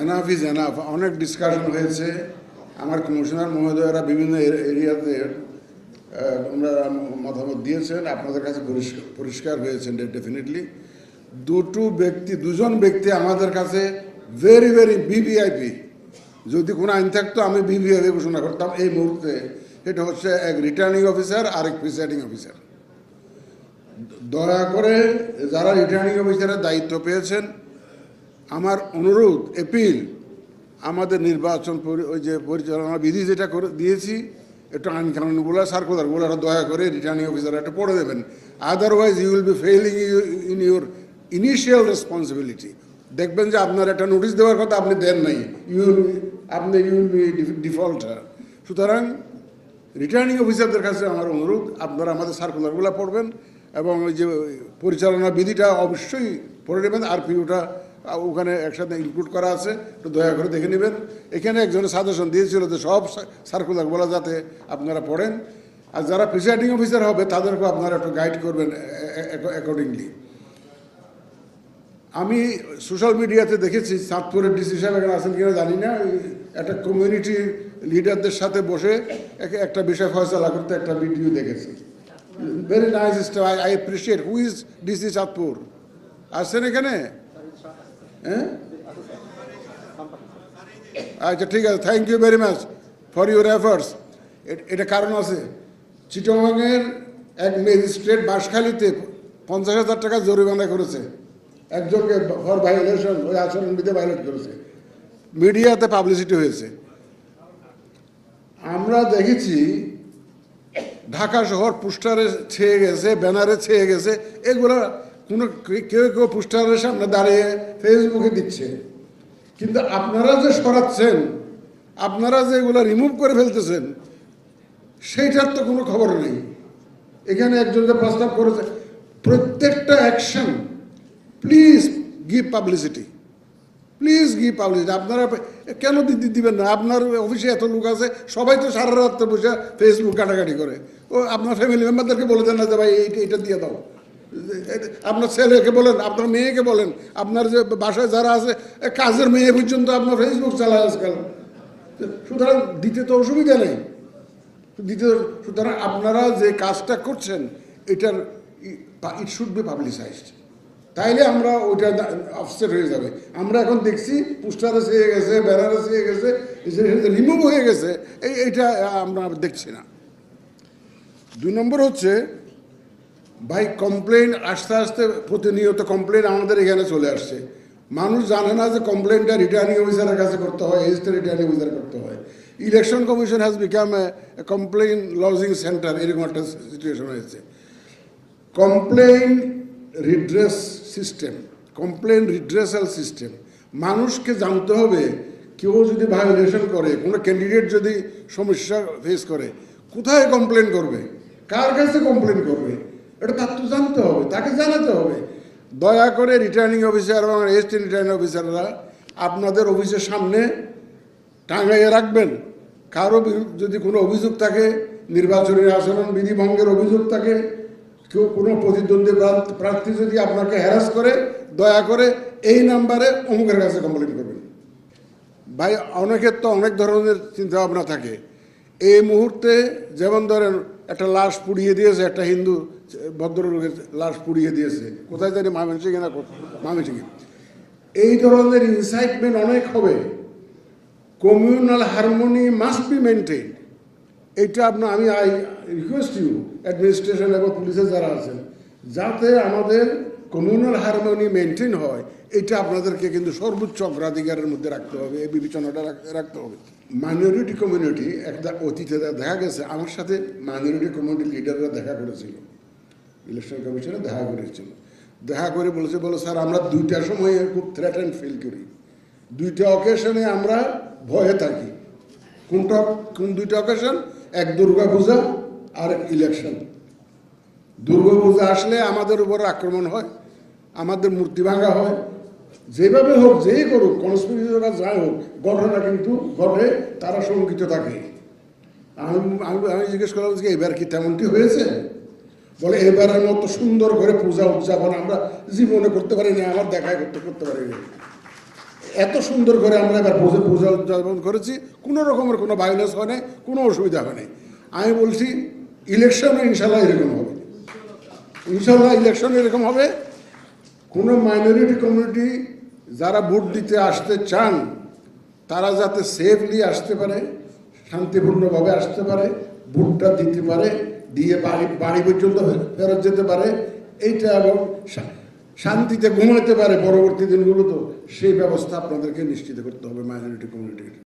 Enough is enough. অনেক discussion হয়েছে, আমার কমিশনার মহোদয়রা বিভিন্ন এরিয়াতে ওনারা মতামত দিয়েছেন, আপনাদের কাছে পরিষ্কার হয়েছেন ডেফিনেটলি। দুজন ব্যক্তি আমাদের কাছে ভেরি ভেরি ভিভিআইপি। যদি কোনো আইন থাকতো আমি ভিভিআইপি ঘোষণা করতাম এই মুহূর্তে। এটা হচ্ছে এক রিটার্নিং অফিসার আর এক প্রিসাইডিং অফিসার। দয়া করে যারা রিটার্নিং অফিসারের দায়িত্ব পেয়েছেন, আমার অনুরোধ, এপিল, আমাদের নির্বাচন ওই যে পরিচালনা বিধি যেটা করে দিয়েছি, একটু আইন কানুনগুলো সার্কুলারগুলো একটা দয়া করে রিটার্নিং অফিসার একটা পড়ে দেবেন। Otherwise you will be failing in your initial responsibility. দেখবেন যে আপনার একটা নোটিশ দেওয়ার কথা আপনি দেন নাই, ইউ উইল বি ডিফল্টার। সুতরাং রিটার্নিং অফিসারদের কাছে আমার অনুরোধ, আপনারা আমাদের সার্কুলারগুলো পড়বেন এবং ওই যে পরিচালনা বিধিটা অবশ্যই পড়ে নেবেন। আরপিওটা ওখানে একসাথে ইনক্লুড করা আছে, একটু দয়া করে দেখে নেবেন। এখানে একজনের সাজেশন দিয়েছিল যে সব সার্কুলারগুলো যাতে আপনারা পড়েন, আর যারা প্রিসাইডিং অফিসার হবে তাদেরকেও আপনারা একটু গাইড করবেন অ্যাকর্ডিংলি। আমি সোশ্যাল মিডিয়াতে দেখেছি, চাঁদপুরের ডিসি সাহেব এখানে আছেন কিনা জানি না, একটা কমিউনিটি লিডারদের সাথে বসে একটা বিষয় ফয়সলা করতে একটা ভিডিও দেখেছি। Very nice stuff, I appreciate. Who is DC Chandpur? আসছেন এখানে? হ্যাঁ, আচ্ছা ঠিক আছে, thank you very much for your efforts. এটা কারণ আছে, চিটাগাংয়ের এক ম্যাজিস্ট্রেট বাঁশখালীতে 50,000 টাকা জরিমানা করেছে একজনকে ফর ভায়োলেশন, ওই আচরণবিধি ভায়োলেট করেছে। মিডিয়াতে পাবলিসিটি হয়েছে। আমরা দেখেছি ঢাকা শহর পোস্টারে ছেয়ে গেছে, ব্যানারে ছেয়ে গেছে। এগুলো কোনো কেউ পোস্টারের সামনে দাঁড়িয়ে ফেসবুকে দিচ্ছে, কিন্তু আপনারা যে সরাচ্ছেন, আপনারা যে এগুলো রিমুভ করে ফেলতেছেন, সেইটার তো কোনো খবর নেই। এখানে একজন যে প্রস্তাব করেছে, প্রত্যেকটা action please give publicity, please give publicity. আপনারা কেন দিবেন না? আপনার অফিসে এত লোক আছে, সবাই তো সারা রাত বসে ফেসবুক কাটাকাটি করে। ও আপনার ফ্যামিলি মেম্বারদেরকে বলে দেন না যে ভাই এইটা দিয়ে দাও। আপনার ছেলেকে বলেন, আপনার মেয়েকে বলেন, আপনার যে বাসায় যারা আছে কাজের মেয়ে পর্যন্ত আপনার ফেসবুক চালায় আজকাল। সুতরাং দিতে তো অসুবিধা নেই, সুতরাং আপনারা যে কাজটা করছেন এটার ইট শুড বি পাবলিসাইজড। তাইলে আমরা ওইটা অফসেট হয়ে যাবে। আমরা এখন দেখছি পোস্টারে চেয়ে গেছে, ব্যানারে চেয়ে গেছে, রিমুভ হয়ে গেছে, এইটা আমরা দেখছি না। 2 নম্বর হচ্ছে, ভাই কমপ্লেন আস্তে আস্তে প্রতিনিয়ত কমপ্লেন আমাদের এখানে চলে আসছে। মানুষ জানে না যে কমপ্লেনটা রিটার্নিং অফিসারের কাছে করতে হয়, এজটা রিটার্নিং অফিসার করতে হয়। Election commission has become a complain lodging centre, এরকম একটা সিচুয়েশন হয়েছে। Complain redress system, complain redressal system, মানুষকে জানতে হবে কেউ যদি ভায়োলেশন করে, কোনো ক্যান্ডিডেট যদি সমস্যা ফেস করে, কোথায় কমপ্লেন করবে, কার কাছে কমপ্লেন করবে, এটা তার তো জানতে হবে, তাকে জানাতে হবে। দয়া করে রিটার্নিং অফিসার এবং এসটি রিটার্নিং অফিসাররা আপনাদের অফিসের সামনে টাঙাইয়ে রাখবেন। কারো যদি কোনো অভিযোগ থাকে, নির্বাচনী আচরণ বিধি ভঙ্গের অভিযোগ থাকে, কেউ কোনো প্রতিদ্বন্দ্বী প্রার্থী যদি আপনাকে হ্যারাস করে, দয়া করে এই নাম্বারে অমুকের কাছে কমপ্লেন করবেন। ভাই অনেকের তো অনেক ধরনের চিন্তাভাবনা থাকে। এই মুহূর্তে যেমন ধরেন একটা লাশ পুড়িয়ে দিয়েছে, একটা হিন্দু ভদ্রলোকের লাশ পুড়িয়ে দিয়েছে, কোথায় জানি ময়মনসিংহে না ময়মনসিংহে। এই ধরনের ইনসাইটমেন্ট অনেক হবে। Communal harmony must be maintain. এইটা আমি আই রিকোয়েস্ট ইউ অ্যাডমিনিস্ট্রেশন এবং পুলিশের যারা আছেন, যাতে আমাদের কমিউনাল হারমোনি মেনটেন হয়, এটা আপনাদেরকে কিন্তু সর্বোচ্চ অগ্রাধিকারের মধ্যে রাখতে হবে, এই বিবেচনাটা রাখতে হবে। মাইনরিটি কমিউনিটি একটা অতীতে দেখা গেছে, আমার সাথে মাইনরিটি কমিউনিটি লিডাররা দেখা করেছিল, ইলেকশন কমিশনে দেখা করে বলেছে, স্যার আমরা 2টার সময় খুব থ্রেটেন্ড ফিল করি, 2টা অকেশনে আমরা ভয়ে থাকি। কোন 2টা অকেশন? এক দুর্গা পূজা আর এক ইলেকশন। দুর্গা পূজা আসলে আমাদের উপর আক্রমণ হয়, আমাদের মূর্তি ভাঙা হয়, যেভাবে হোক, যেই করুক, কনস্পিরেসিরা যাই হোক, ঘটনা কিন্তু ঘটে, তারা শঙ্কিত থাকে। আমি জিজ্ঞেস করলাম যে এবার কি তেমনটি হয়েছে? বলে এবারের মতো সুন্দর করে পূজা উদযাপন আমরা জীবনে করতে পারিনি, আমার দেখায় করতে পারিনি। এত সুন্দর করে আমরা এবার পূজা উদযাপন করেছি, কোনো রকমের কোনো ভায়োলেন্স হয় নাই, কোনো অসুবিধা হয় নাই। আমি বলছি ইলেকশনে ইনশাল্লাহ এরকম হবে, ইনশাল্লাহ ইলেকশনে এরকম হবে। কোনো মাইনরিটি কমিউনিটি যারা ভোট দিতে আসতে চান তারা যাতে সেফলি আসতে পারে, শান্তিপূর্ণভাবে আসতে পারে, ভোটটা দিতে পারে, দিয়ে বাড়ি পর্যন্ত ফেরত যেতে পারে, এইটা এবং শান্তিতে ঘুমাতে পারে পরবর্তী দিনগুলো, তো সেই ব্যবস্থা আপনাদেরকে নিশ্চিত করতে হবে মাইনরিটি কমিউনিটির।